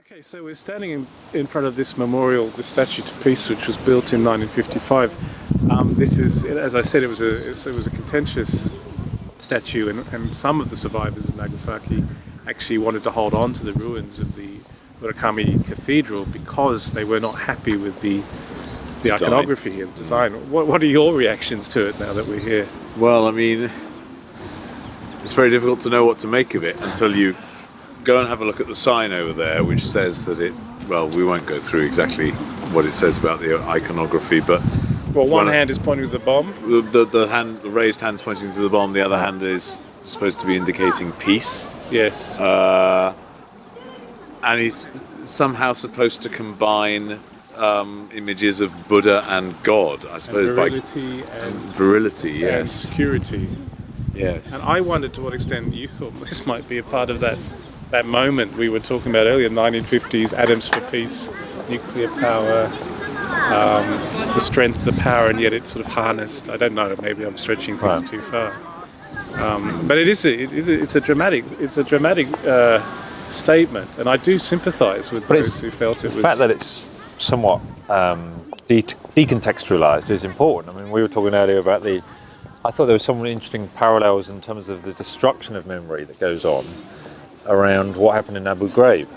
Okay, so we're standing in front of this memorial, the statue to peace, which was built in 1955. This is, as I said, it was a contentious statue, and some of the survivors of Nagasaki actually wanted to hold on to the ruins of the Murakami Cathedral because they were not happy with the iconography and design. What are your reactions to it now that we're here? Well, I mean, it's very difficult to know what to make of it until you go and have a look at the sign over there, which says that we won't go through exactly what it says about the iconography, but one hand is pointing to the bomb. The raised hand's pointing to the bomb. The other hand is supposed to be indicating peace. Yes. And he's somehow supposed to combine images of Buddha and God, I suppose, virility, yes, and security. Yes. And I wondered to what extent you thought this might be a part of that moment we were talking about earlier, 1950s, atoms for peace, nuclear power, the strength, the power, and yet it's sort of harnessed. I don't know, maybe I'm stretching things too far. But it's a dramatic statement, and I do sympathise with those who felt it was... The fact that it's somewhat decontextualised is important. I mean, we were talking earlier about I thought there was some interesting parallels in terms of the destruction of memory that goes on around what happened in Abu Ghraib.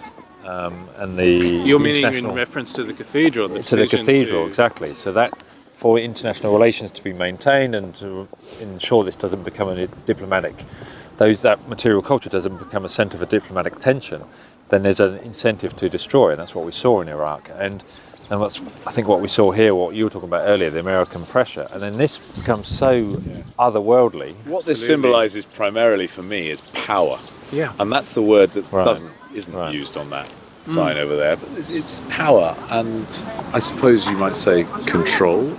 And You're meaning in reference to the cathedral? To the cathedral, exactly. So that for international relations to be maintained and to ensure this doesn't become that material culture doesn't become a centre for diplomatic tension, then there's an incentive to destroy, and that's what we saw in Iraq. And that's, I think, what we saw here, what you were talking about earlier, the American pressure. And then this becomes so otherworldly. What this symbolises primarily for me is power. Yeah. And that's the word that isn't used on that sign over there. But it's power, and I suppose you might say control.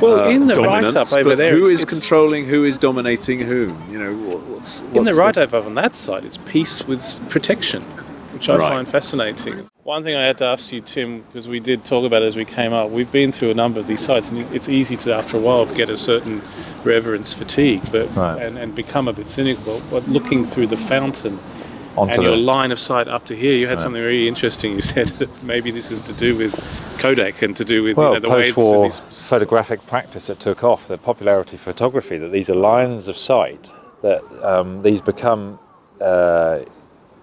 Well, in the write-up over there, who is controlling? Who is dominating whom? You know, what's in the write-up on that side? It's peace with protection, which I find fascinating. One thing I had to ask you, Tim, because we did talk about it as we came up, we've been through a number of these sites, and it's easy to, after a while, get a certain reverence fatigue, and become a bit cynical. But looking through the fountain and your line of sight up to here, you had something really interesting. You said that maybe this is to do with Kodak and to do with the post-war photographic practice that took off, the popularity of photography, that these are lines of sight, that these become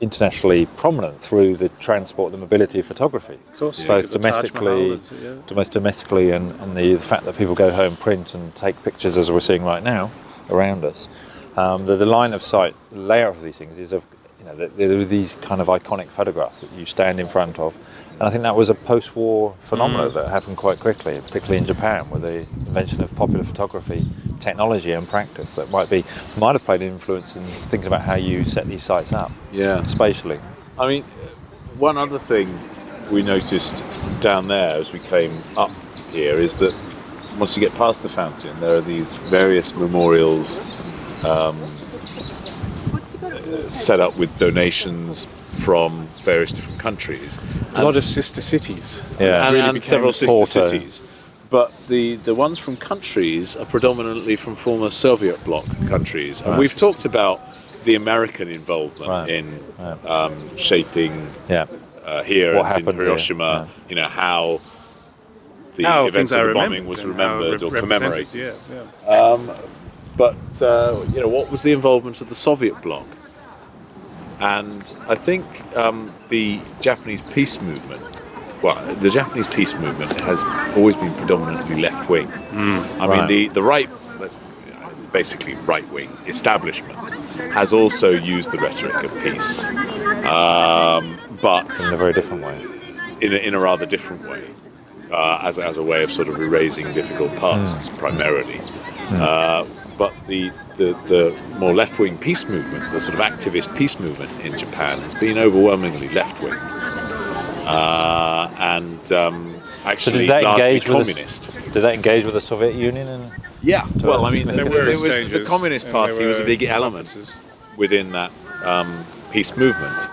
internationally prominent through the transport, the mobility of photography. Of course, both domestically and the fact that people go home, print and take pictures, as we're seeing right now around us. The line of sight, the layout of these things is there are these kind of iconic photographs that you stand in front of, and I think that was a post-war phenomenon that happened quite quickly, particularly in Japan, with the invention of popular photography technology and practice that might have played an influence in thinking about how you set these sites up spatially. I mean, one other thing we noticed down there as we came up here is that once you get past the fountain, there are these various memorials set up with donations from various different countries. A lot of sister cities. Yeah, and several sister cities. But the ones from countries are predominantly from former Soviet bloc countries. And we've talked about the American involvement in shaping here and in Hiroshima, how the events of the bombing was remembered or commemorated. But what was the involvement of the Soviet bloc? And I think the Japanese peace movement has always been predominantly left-wing. I mean, the right, basically right-wing establishment has also used the rhetoric of peace, but in a very different way. In a rather different way, as a way of sort of erasing difficult pasts primarily. But the more left-wing peace movement, the sort of activist peace movement in Japan, has been overwhelmingly left-wing, and actually largely communist. Did that engage with the Soviet Union? Well, I mean, the Communist Party was a big element within that peace movement.